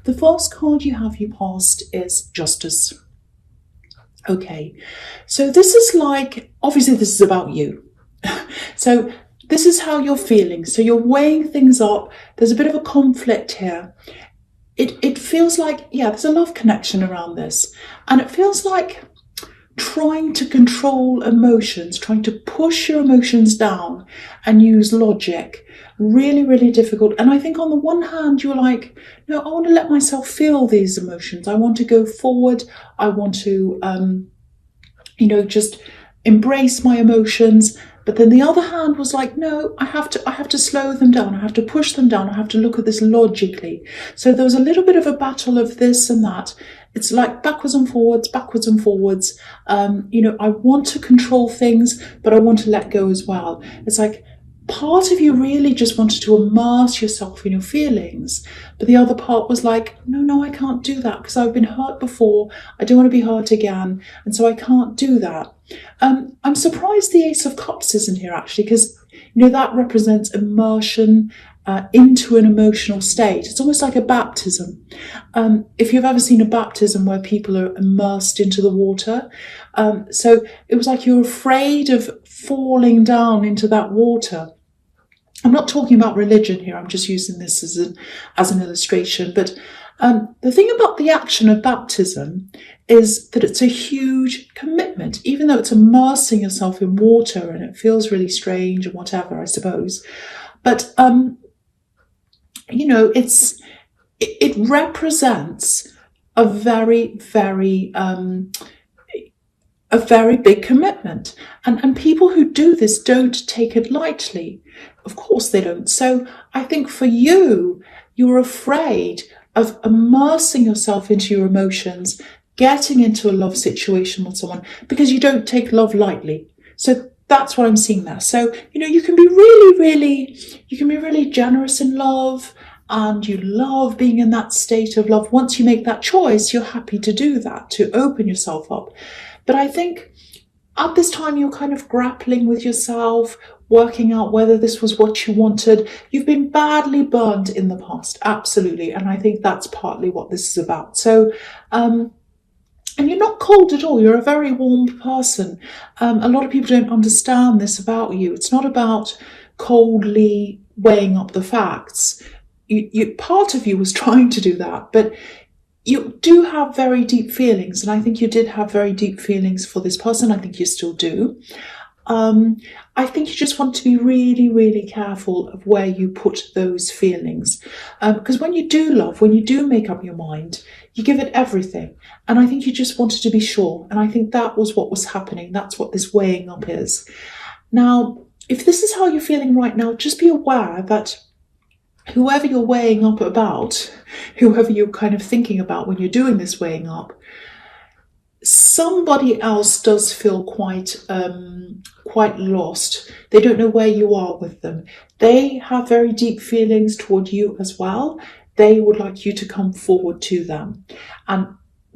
The first card you have, you past, is Justice. Okay, so this is like, obviously this is about you. So this is how you're feeling. So you're weighing things up. There's a bit of a conflict here. It feels like, yeah, there's a love connection around this. And it feels like trying to control emotions, trying to push your emotions down and use logic. Really, really difficult. And I think on the one hand, you're like, no, I want to let myself feel these emotions. I want to go forward. I want to, just embrace my emotions. But then the other hand was like, no, I have to slow them down. I have to push them down. I have to look at this logically. So there was a little bit of a battle of this and that. It's like backwards and forwards, backwards and forwards. I want to control things, but I want to let go as well. It's like part of you really just wanted to immerse yourself in your feelings, but the other part was like, no, I can't do that because I've been hurt before. I don't want to be hurt again, and so I can't do that. I'm surprised the Ace of Cups isn't here actually, because that represents immersion into an emotional state. It's almost like a baptism. If you've ever seen a baptism where people are immersed into the water, so it was like you're afraid of falling down into that water. I'm not talking about religion here. I'm just using this as an illustration. But the thing about the action of baptism is that it's a huge commitment, even though it's immersing yourself in water and it feels really strange and whatever, I suppose. But it represents a very, very big commitment. And people who do this don't take it lightly. Of course they don't. So I think for you, you're afraid of immersing yourself into your emotions, getting into a love situation with someone, because you don't take love lightly. So that's what I'm seeing there. So, you can be really generous in love, and you love being in that state of love. Once you make that choice, you're happy to do that, to open yourself up. But I think at this time, you're kind of grappling with yourself, working out whether this was what you wanted. You've been badly burned in the past, absolutely. And I think that's partly what this is about. So, and you're not cold at all. You're a very warm person. A lot of people don't understand this about you. It's not about coldly weighing up the facts. Part of you was trying to do that, but you do have very deep feelings. And I think you did have very deep feelings for this person. I think you still do. I think you just want to be really, really careful of where you put those feelings. Because when you do love, when you do make up your mind, you give it everything. And I think you just wanted to be sure. And I think that was what was happening. That's what this weighing up is. Now, if this is how you're feeling right now, just be aware that whoever you're weighing up about, whoever you're kind of thinking about when you're doing this weighing up, somebody else does feel quite lost. They don't know where you are with them. They have very deep feelings toward you as well. They would like you to come forward to them. And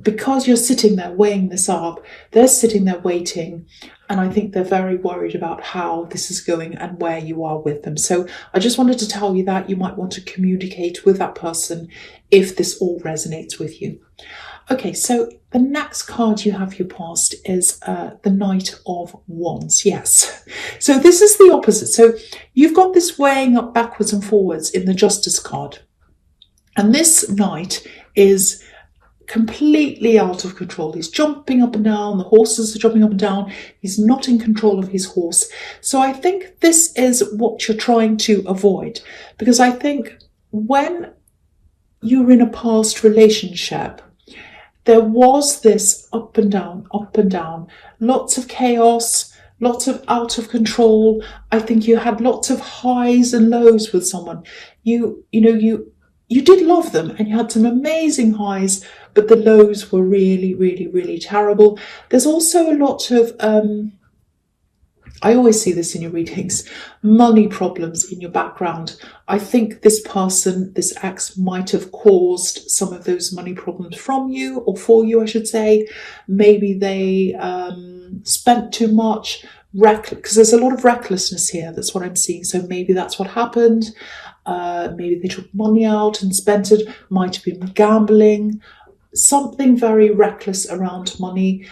because you're sitting there weighing this up, they're sitting there waiting. And I think they're very worried about how this is going and where you are with them. So I just wanted to tell you that you might want to communicate with that person if this all resonates with you. Okay, so the next card you have your past is the Knight of Wands. Yes. So this is the opposite. So you've got this weighing up backwards and forwards in the Justice card. And this Knight is completely out of control. He's jumping up and down. The horses are jumping up and down. He's not in control of his horse. So I think this is what you're trying to avoid. Because I think when you're in a past relationship, there was this up and down, lots of chaos, lots of out of control. I think you had lots of highs and lows with someone. You did love them and you had some amazing highs, but the lows were really, really, really terrible. There's also a lot of, I always see this in your readings, money problems in your background. I think this person, this ex, might have caused some of those money problems from you, or for you, I should say. Maybe they spent too much, because there's a lot of recklessness here. That's what I'm seeing. So maybe that's what happened. maybe they took money out and spent it, might have been gambling, something very reckless around money.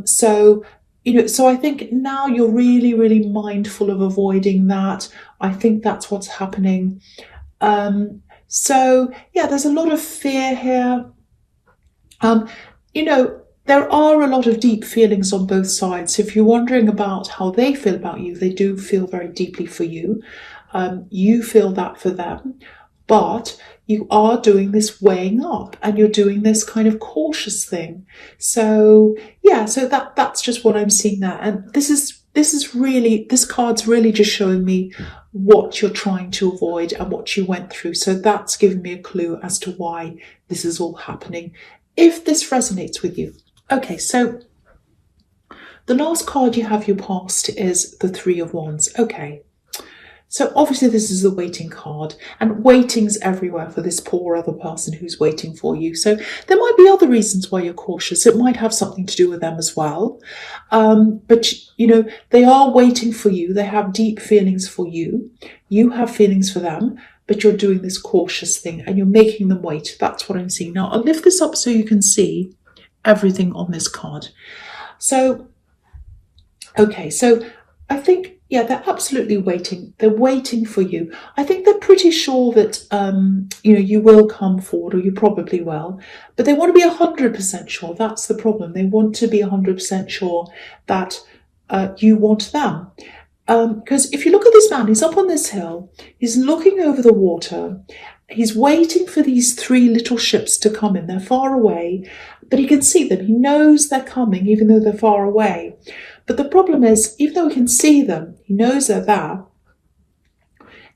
So I think now you're really, really mindful of avoiding that. I think that's what's happening. So yeah, there's a lot of fear here. There are a lot of deep feelings on both sides. So if you're wondering about how they feel about you, they do feel very deeply for you. You feel that for them, but you are doing this weighing up and you're doing this kind of cautious thing. So yeah, so that's just what I'm seeing there. And this card's really just showing me what you're trying to avoid and what you went through. So that's giving me a clue as to why this is all happening, if this resonates with you. Okay, so the last card you have your past is the Three of Wands. Okay, so obviously this is the waiting card, and waiting's everywhere for this poor other person who's waiting for you. So there might be other reasons why you're cautious. It might have something to do with them as well. But they are waiting for you. They have deep feelings for you. You have feelings for them, but you're doing this cautious thing and you're making them wait. That's what I'm seeing. Now I'll lift this up so you can see everything on this card. So, okay, so I think, yeah, they're absolutely waiting. They're waiting for you. I think they're pretty sure that, you will come forward, or you probably will, but they want to be 100% sure. That's the problem. They want to be 100% sure that you want them. Because if you look at this man, he's up on this hill, he's looking over the water, he's waiting for these three little ships to come in. They're far away, but he can see them. He knows they're coming, even though they're far away. But the problem is, even though he can see them, he knows they're there,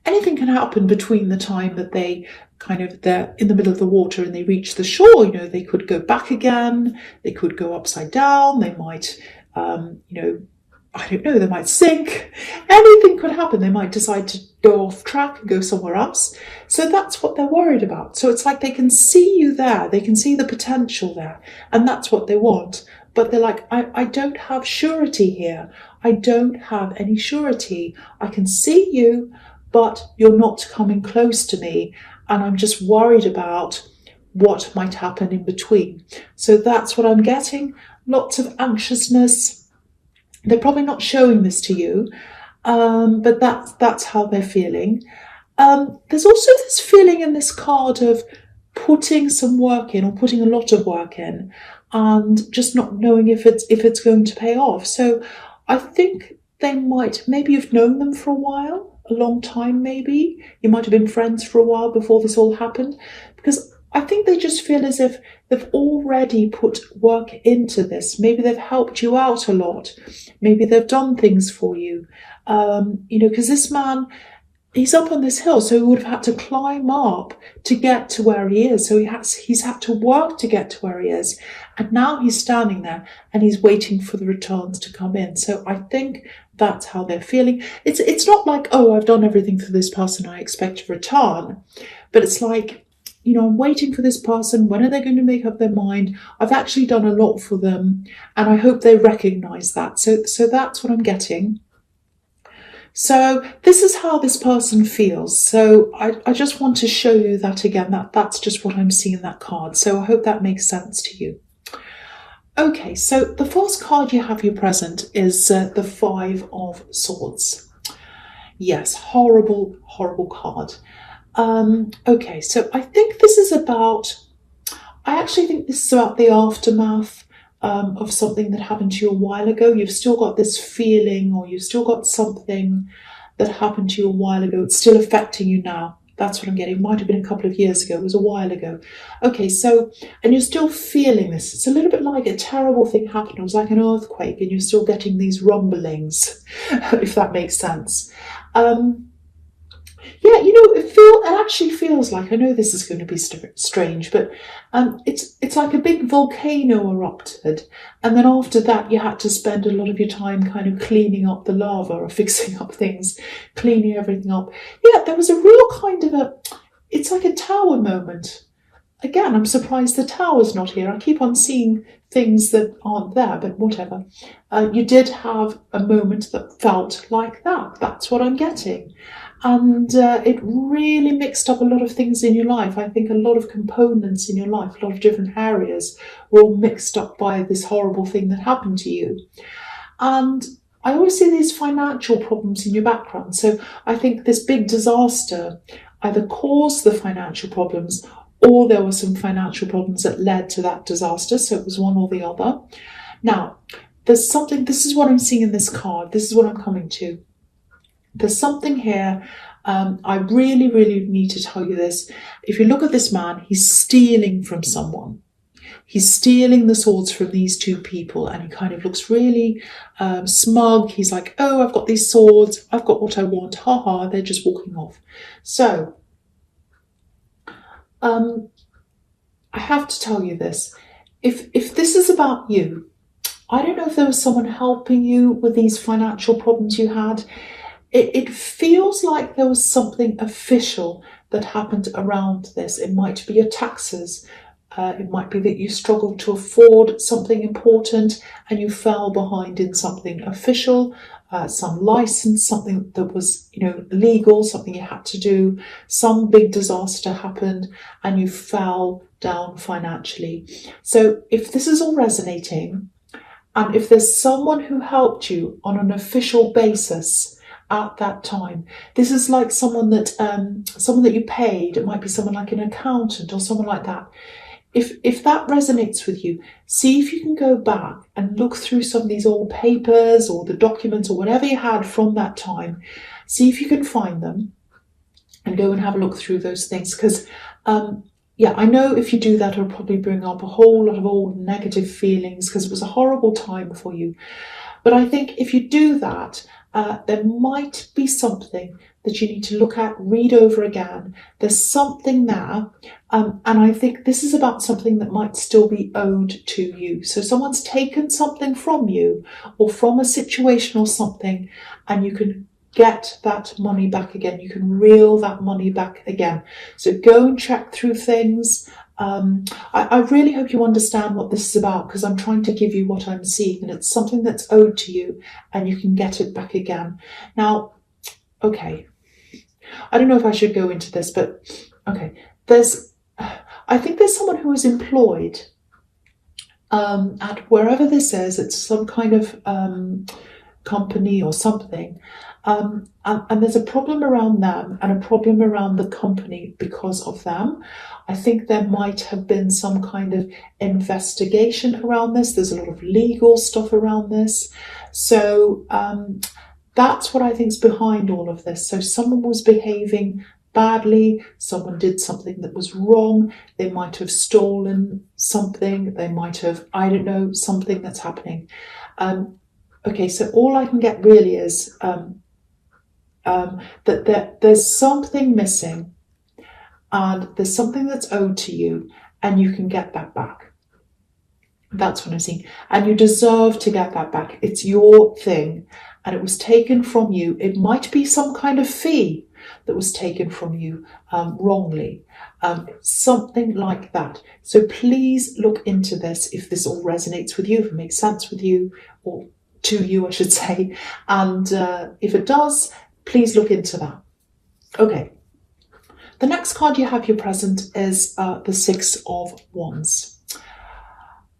anything can happen between the time that they're in the middle of the water and they reach the shore. They could go back again, they could go upside down, they might, I don't know, they might sink. Anything could happen. They might decide to go off track and go somewhere else. So that's what they're worried about. So it's like they can see you there. They can see the potential there. And that's what they want. But they're like, I don't have surety here. I don't have any surety. I can see you, but you're not coming close to me. And I'm just worried about what might happen in between. So that's what I'm getting. Lots of anxiousness. They're probably not showing this to you, but that's how they're feeling. There's also this feeling in this card of putting some work in, or putting a lot of work in, and just not knowing if it's going to pay off. So I think maybe you've known them for a while, a long time maybe. You might have been friends for a while before this all happened, because I think they just feel as if they've already put work into this. Maybe they've helped you out a lot. Maybe they've done things for you. Because this man, he's up on this hill, so he would have had to climb up to get to where he is. So he's had to work to get to where he is. And now he's standing there and he's waiting for the returns to come in. So I think that's how they're feeling. It's not like, oh, I've done everything for this person, I expect a return. But it's like, I'm waiting for this person. When are they going to make up their mind? I've actually done a lot for them, and I hope they recognize that. So that's what I'm getting. So this is how this person feels. So I just want to show you that again. That's just what I'm seeing in that card. So I hope that makes sense to you. Okay, so the first card you have here present is the Five of Swords. Yes, horrible, horrible card. Okay, so I think this is about, the aftermath of something that happened to you a while ago. You've still got this feeling, or you've still got something that happened to you a while ago. It's still affecting you now. That's what I'm getting. It might have been a couple of years ago. It was a while ago. Okay, so, and you're still feeling this. It's a little bit like a terrible thing happened. It was like an earthquake, and you're still getting these rumblings, if that makes sense. Yeah, it actually feels like, I know this is going to be strange, but it's like a big volcano erupted, and then after that you had to spend a lot of your time kind of cleaning up the lava, or fixing up things, cleaning everything up. Yeah, there was a real kind of it's like a tower moment. Again, I'm surprised the tower's not here. I keep on seeing things that aren't there, but whatever. You did have a moment that felt like that. That's what I'm getting. And it really mixed up a lot of things in your life. I think a lot of components in your life, a lot of different areas were all mixed up by this horrible thing that happened to you. And I always see these financial problems in your background. So I think this big disaster either caused the financial problems, or there were some financial problems that led to that disaster. So it was one or the other. Now, there's something, this is what I'm seeing in this card. This is what I'm coming to. There's something here. I really, really need to tell you this. If you look at this man, he's stealing from someone. He's stealing the swords from these two people, and he kind of looks really smug. He's like, oh, I've got these swords. I've got what I want. Ha ha, they're just walking off. So, I have to tell you this. If this is about you, I don't know if there was someone helping you with these financial problems you had. It feels like there was something official that happened around this. It might be your taxes. It might be that you struggled to afford something important and you fell behind in something official, some license, something that was, legal, something you had to do. Some big disaster happened and you fell down financially. So if this is all resonating, and if there's someone who helped you on an official basis at that time, this is like someone that you paid. It might be someone like an accountant or someone like that. If that resonates with you, see if you can go back and look through some of these old papers or the documents or whatever you had from that time. See if you can find them and go and have a look through those things. Because, I know if you do that, it'll probably bring up a whole lot of old negative feelings because it was a horrible time for you. But I think if you do that, there might be something that you need to look at, read over again. There's something there. And I think this is about something that might still be owed to you. So someone's taken something from you or from a situation or something, and you can get that money back again. You can reel that money back again. So go and check through things. I really hope you understand what this is about, because I'm trying to give you what I'm seeing, and it's something that's owed to you and you can get it back again. Now, okay, I don't know if I should go into this, but okay, I think there's someone who is employed at wherever this is. It's some kind of company or something. And there's a problem around them and a problem around the company because of them. I think there might have been some kind of investigation around this. There's a lot of legal stuff around this. So that's what I think is behind all of this. So someone was behaving badly, someone did something that was wrong, they might have stolen something, they might have, I don't know, something that's happening. Okay, so all I can get really is that there's something missing and there's something that's owed to you and you can get that back. That's what I'm seeing. And you deserve to get that back. It's your thing and it was taken from you. It might be some kind of fee that was taken from you wrongly, something like that. So please look into this if this all resonates with you, if it makes sense with you, or to you, I should say. And if it does, please look into that. Okay. The next card you have here present is the Six of Wands.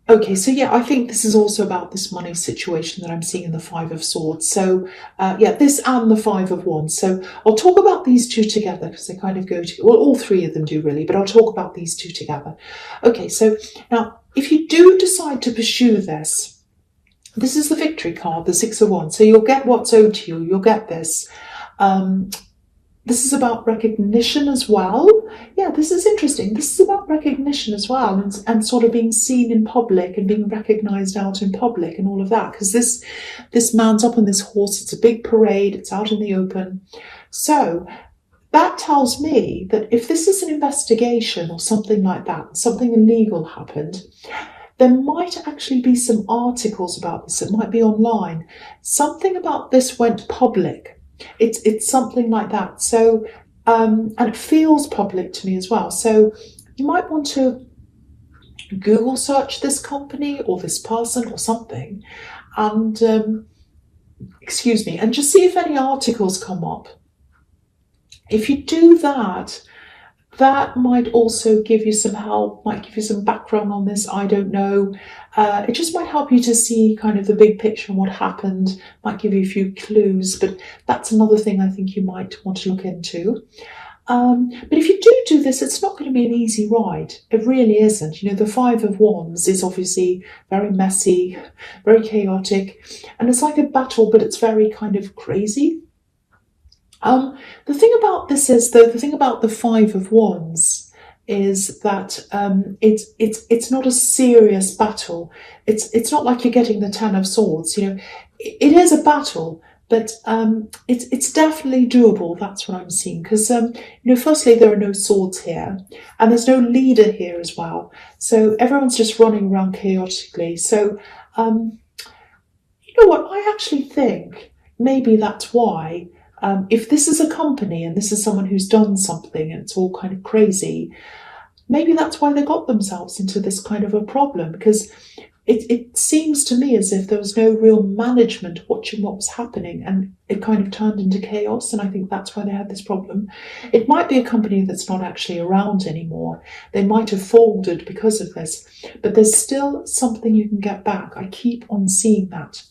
Okay, so yeah, I think this is also about this money situation that I'm seeing in the Five of Swords. So this and the Five of Wands. So I'll talk about these two together because they kind of go to, well, all three of them do really, but I'll talk about these two together. Okay, so now if you do decide to pursue this, this is the victory card, the Six of Wands. So you'll get what's owed to you. You'll get this. This is about recognition as well. Yeah, this is interesting. This is about recognition as well, and sort of being seen in public and being recognized out in public and all of that. Because this man's up on this horse. It's a big parade. It's out in the open. So that tells me that if this is an investigation or something like that, something illegal happened, there might actually be some articles about this. It might be online. Something about this went public. It's something like that. So, and it feels public to me as well. So you might want to Google search this company or this person or something, and and just see if any articles come up If you do that, that might also give you some help, might give you some background on this, I don't know. It just might help you to see kind of the big picture and what happened, might give you a few clues, but that's another thing I think you might want to look into. But if you do this, it's not going to be an easy ride. It really isn't. You know, the Five of Wands is obviously very messy, very chaotic, and it's like a battle, but it's very kind of crazy. The thing about this is, though, the thing about the Five of Wands is that it's not a serious battle. It's not like you're getting the Ten of Swords. You know, it is a battle, but it's definitely doable. That's what I'm seeing. Because you know, firstly, there are no swords here, and there's no leader here as well. So everyone's just running around chaotically. So you know what? I actually think maybe that's why. If this is a company and this is someone who's done something and it's all kind of crazy, maybe that's why they got themselves into this kind of a problem, because it seems to me as if there was no real management watching what was happening, and it kind of turned into chaos, and I think that's why they had this problem. It might be a company that's not actually around anymore. They might have folded because of this, but there's still something you can get back. I keep on seeing that.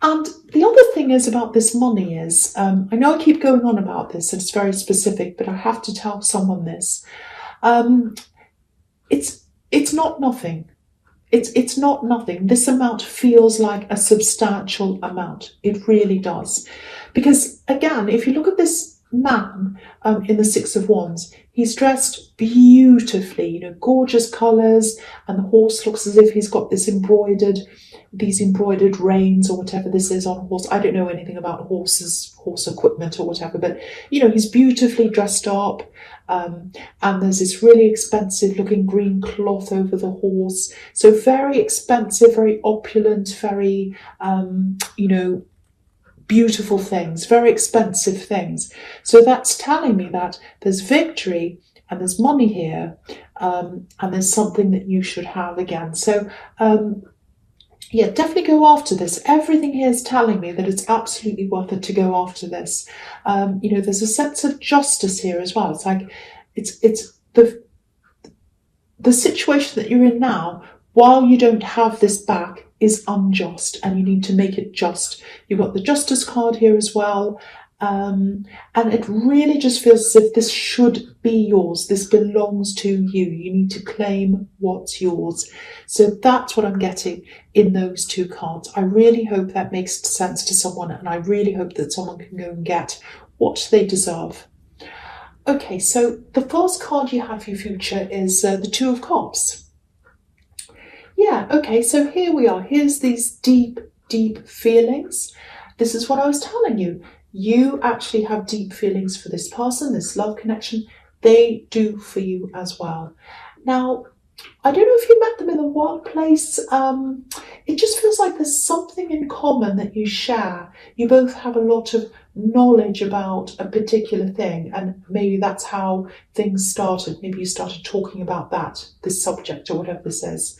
And the other thing is about this money is, I know I keep going on about this, and it's very specific, but I have to tell someone this. It's not nothing. It's not nothing. This amount feels like a substantial amount. It really does. Because again, if you look at this man in the Six of Wands, he's dressed beautifully, you know, gorgeous colours, and the horse looks as if he's got these embroidered reins or whatever this is on a horse. I don't know anything about horse equipment or whatever, but you know, he's beautifully dressed up, and there's this really expensive looking green cloth over the horse. So very expensive, very opulent, very you know, beautiful things, very expensive things. So that's telling me that there's victory and there's money here, and there's something that you should have again. So yeah, definitely go after this. Everything here is telling me that it's absolutely worth it to go after this. You know, there's a sense of justice here as well. It's like it's the situation that you're in now, while you don't have this back, is unjust, and you need to make it just. You've got the Justice card here as well. And it really just feels as if this should be yours. This belongs to you. You need to claim what's yours. So that's what I'm getting in those two cards. I really hope that makes sense to someone, and I really hope that someone can go and get what they deserve. Okay, so the first card you have for your future is the Two of Cups. Yeah, okay, so here we are. Here's these deep, deep feelings. This is what I was telling you. You actually have deep feelings for this person, this love connection. They do for you as well. Now, I don't know if you met them in the workplace. It just feels like there's something in common that you share. You both have a lot of knowledge about a particular thing, and maybe that's how things started. Maybe you started talking about this subject or whatever this is.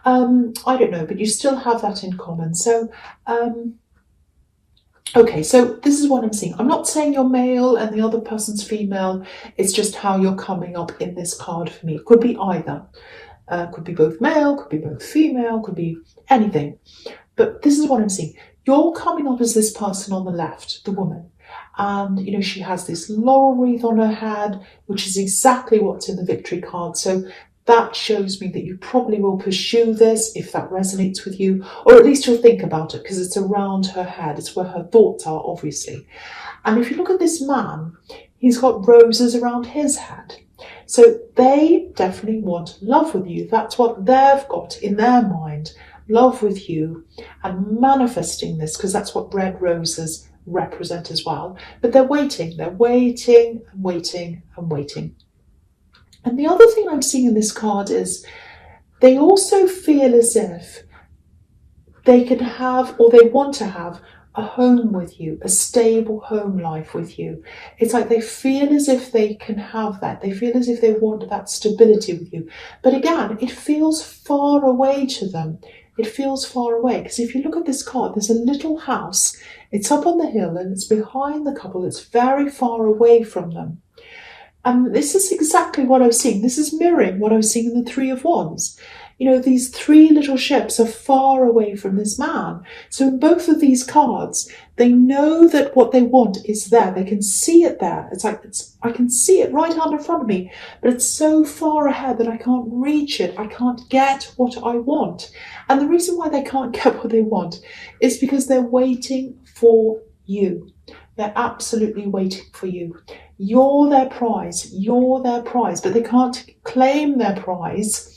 I don't know, but you still have that in common. So, okay, so this is what I'm seeing. I'm not saying you're male and the other person's female. It's just how you're coming up in this card for me. It could be either. Could be both male, could be both female, could be anything. But this is what I'm seeing. You're coming up as this person on the left, the woman. And, you know, she has this laurel wreath on her head, which is exactly what's in the victory card. So that shows me that you probably will pursue this if that resonates with you, or at least you'll think about it, because it's around her head. It's where her thoughts are, obviously. And if you look at this man, he's got roses around his head. So they definitely want love with you. That's what they've got in their mind, love with you, and manifesting this, because that's what red roses represent as well. But they're waiting and waiting and waiting. And the other thing I'm seeing in this card is they also feel as if they can have, or they want to have, a home with you, a stable home life with you. It's like they feel as if they can have that. They feel as if they want that stability with you. But again, it feels far away to them. it feels far away. Because if you look at this card, there's a little house. It's up on the hill and it's behind the couple. It's very far away from them. And this is exactly what I was seeing. This is mirroring what I was seeing in the Three of Wands. You know, these three little ships are far away from this man. So in both of these cards, they know that what they want is there. They can see it there. It's like, I can see it right out in front of me, but it's so far ahead that I can't reach it. I can't get what I want. And the reason why they can't get what they want is because they're waiting for you. They're absolutely waiting for you. You're their prize. You're their prize, but they can't claim their prize.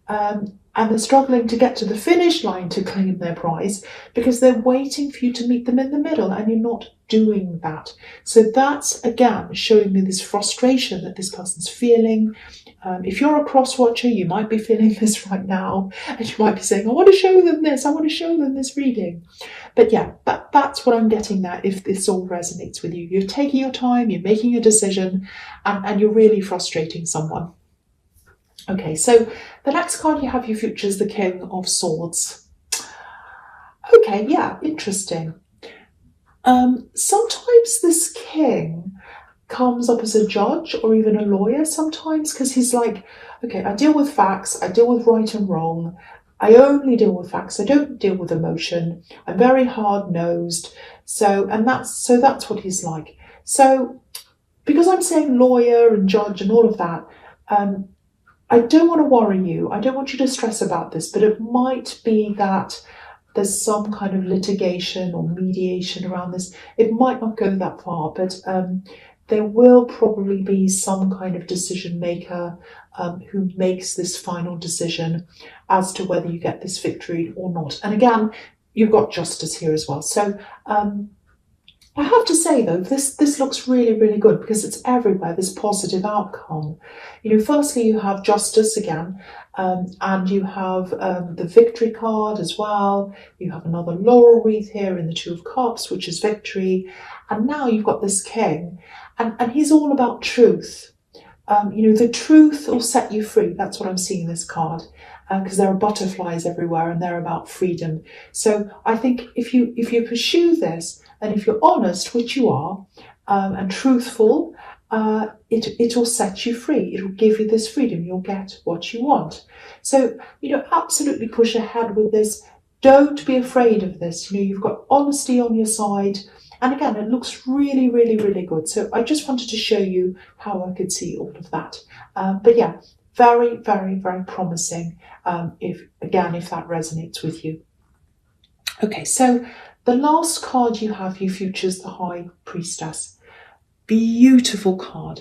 And they're struggling to get to the finish line to claim their prize because they're waiting for you to meet them in the middle, and you're not doing that. So that's, again, showing me this frustration that this person's feeling. If you're a cross-watcher, you might be feeling this right now, and you might be saying, I want to show them this, I want to show them this reading. But yeah, that's what I'm getting there if this all resonates with you. You're taking your time, you're making a decision, and you're really frustrating someone. Okay, so the next card you have your future is the King of Swords. Okay, yeah, interesting. Sometimes this king comes up as a judge or even a lawyer sometimes, because he's like, okay, I deal with facts, I deal with right and wrong, I only deal with facts, I don't deal with emotion, I'm very hard-nosed, so that's what he's like. So because I'm saying lawyer and judge and all of that, I don't want to worry you. I don't want you to stress about this, but it might be that there's some kind of litigation or mediation around this. It might not go that far, but there will probably be some kind of decision maker who makes this final decision as to whether you get this victory or not. And again, you've got justice here as well. So I have to say, though, this looks really, really good because it's everywhere, this positive outcome. You know, firstly, you have justice again, and you have the victory card as well. You have another laurel wreath here in the Two of Cups, which is victory. And now you've got this king, and he's all about truth. You know, the truth will set you free. That's what I'm seeing in this card, because there are butterflies everywhere and they're about freedom. So I think if you pursue this, and if you're honest, which you are, and truthful, it'll set you free. It'll give you this freedom. You'll get what you want. So, you know, absolutely push ahead with this. Don't be afraid of this. You know, you've got honesty on your side. And again, it looks really, really, really good. So I just wanted to show you how I could see all of that. But yeah, very, very, very promising if that resonates with you. Okay, so the last card you have, your future, is the High Priestess. Beautiful card.